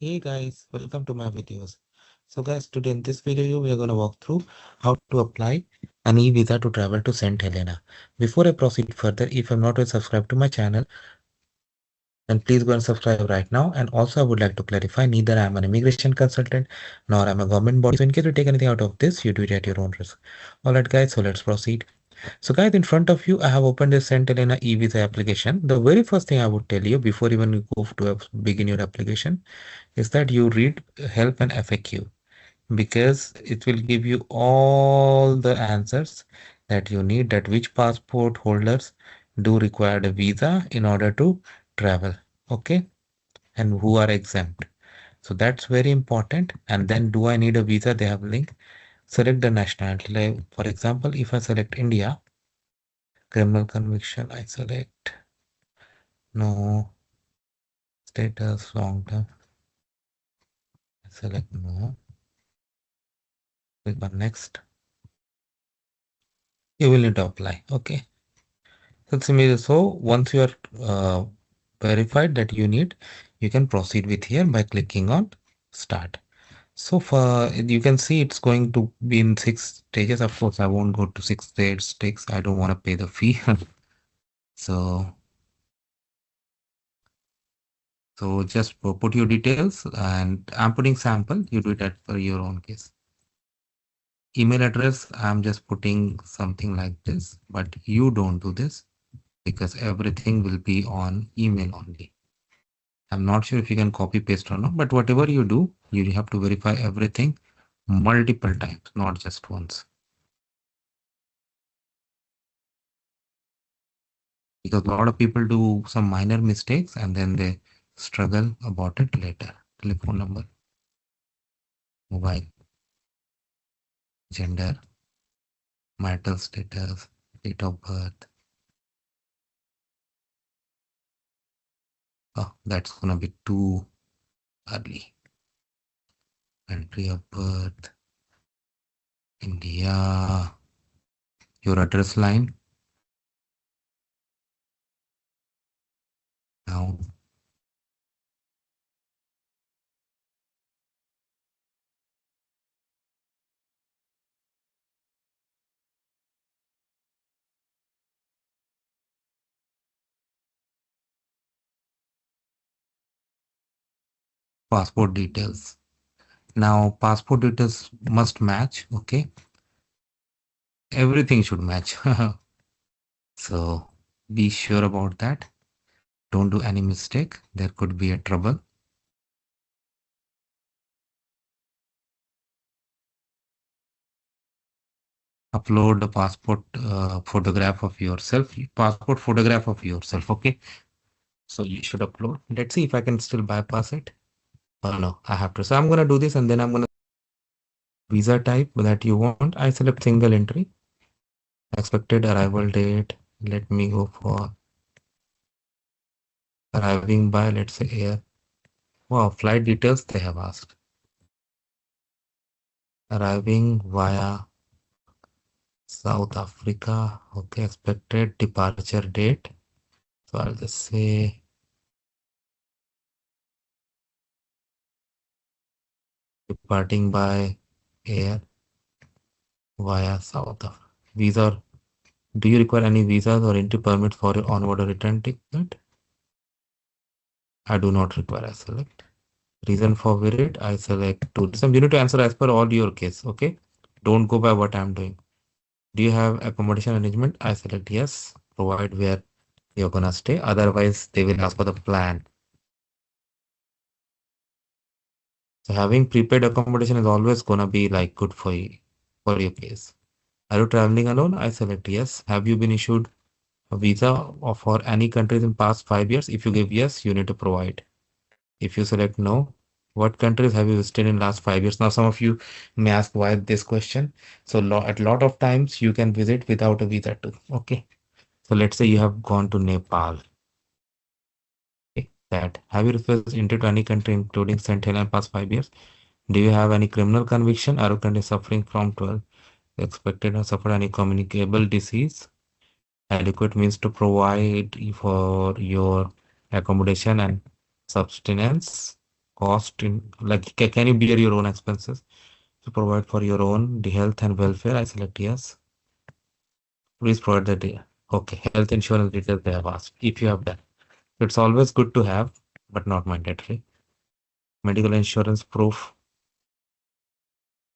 Hey guys, welcome to my videos. So guys, today in this video we are going to walk through how to apply an e-visa to travel to St. Helena. Before I proceed further, if you're not yet subscribed to my channel, then please go and subscribe right now. And also I would like to clarify, neither I am an immigration consultant nor I'm a government body. So in case you take anything out of this, you do it at your own risk. Alright guys, so let's proceed. So guys, in front of you, I have opened this St. Helena e-visa application. The very first thing I would tell you before even you go to begin your application is that you read help and FAQ because it will give you all the answers that you need, that which passport holders do require a visa in order to travel, okay, and who are exempt. So that's very important. And then, do I need a visa? They have a link. Select the nationality. Like, for example, if I select India, criminal conviction, I select no, status long term, I select no, click on next. You will need to apply, okay. So once you are verified that you need, you can proceed with here by clicking on start. So far you can see it's going to be in 6 stages. Of course, I won't go to 6 stages. I don't want to pay the fee. So just put your details, and I'm putting sample. You do that for your own case. Email address, I'm just putting something like this, but you don't do this because everything will be on email only. I'm not sure if you can copy paste or not, but whatever you do, you have to verify everything multiple times, not just once. Because a lot of people do some minor mistakes and then they struggle about it later. Telephone number, mobile, gender, marital status, date of birth. Oh, that's gonna be too early. Country of birth, India, your address line, now passport details. Now passport details must match, okay? Everything should match. So be sure about that. Don't do any mistake. There could be a trouble. Upload a passport photograph of yourself. Passport photograph of yourself. Okay. So you should upload. Let's see if I can still bypass it. Oh no, I have to. So I'm gonna do this, and then I'm gonna visa type that you want. I select single entry. Expected arrival date. Let me go for arriving by, let's say, air. Wow, flight details they have asked. Arriving via South Africa. Okay, expected departure date. So I'll just say departing by air via South Africa. Visa. Do you require any visas or entry permits for your onward or return ticket? I do not require. I select. Reason for visit. I select tourism. You need to answer as per all your case. Okay. Don't go by what I'm doing. Do you have accommodation arrangement? I select yes. Provide where you're gonna stay. Otherwise, they will ask for the plan. So having prepaid accommodation is always gonna be like good for you, for your case. Are you traveling alone? I select yes. Have you been issued a visa or for any countries in past 5 years? If you give yes, you need to provide. If you select no, what countries have you visited in last 5 years? Now, some of you may ask why this question. So at a lot of times you can visit without a visa too. Okay. So let's say you have gone to Nepal. Okay. That have you refused entry to any country including St. Helena in past 5 years? Do you have any criminal conviction? Are you currently suffering from 12? Expected or suffered any communicable disease? Adequate means to provide for your accommodation and subsistence. cost in like can you bear your own expenses to provide for your own the health and welfare? I select yes. Please provide the data. Okay, health insurance details they have asked. If you have that, it's always good to have, but not mandatory. Medical insurance proof.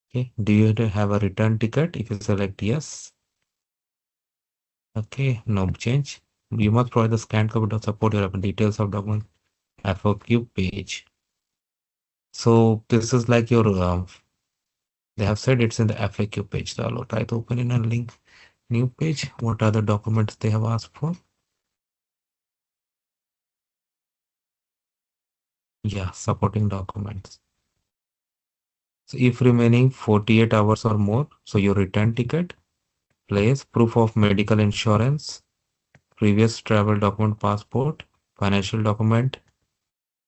Okay, do you have a return ticket? If you select yes, okay, no change. You must provide the scanned copy to support your details of document FAQ page. So this is like your they have said it's in the FAQ page. So I'll try to open in a link new page. What are the documents they have asked for? Yeah, supporting documents. So if remaining 48 hours or more, so your return ticket, place, proof of medical insurance, previous travel document, passport, financial document,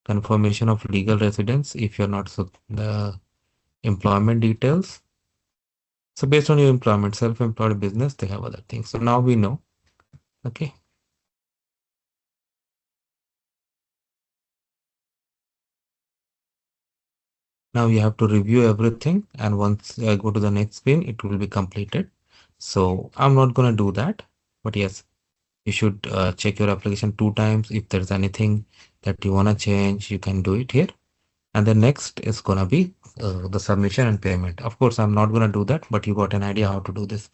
confirmation of legal residence if you're not so the employment details. So based on your employment, self-employed business, they have other things. So now we know. Okay. Now you have to review everything, and once I go to the next screen, it will be completed. So I'm not going to do that, but yes, you should check your application 2 times. If there's anything that you want to change, you can do it here. And the next is going to be the submission and payment. Of course, I'm not going to do that, but you got an idea how to do this.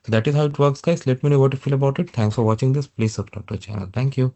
So that is how it works, guys. Let me know what you feel about it. Thanks for watching this. Please subscribe to the channel. Thank you.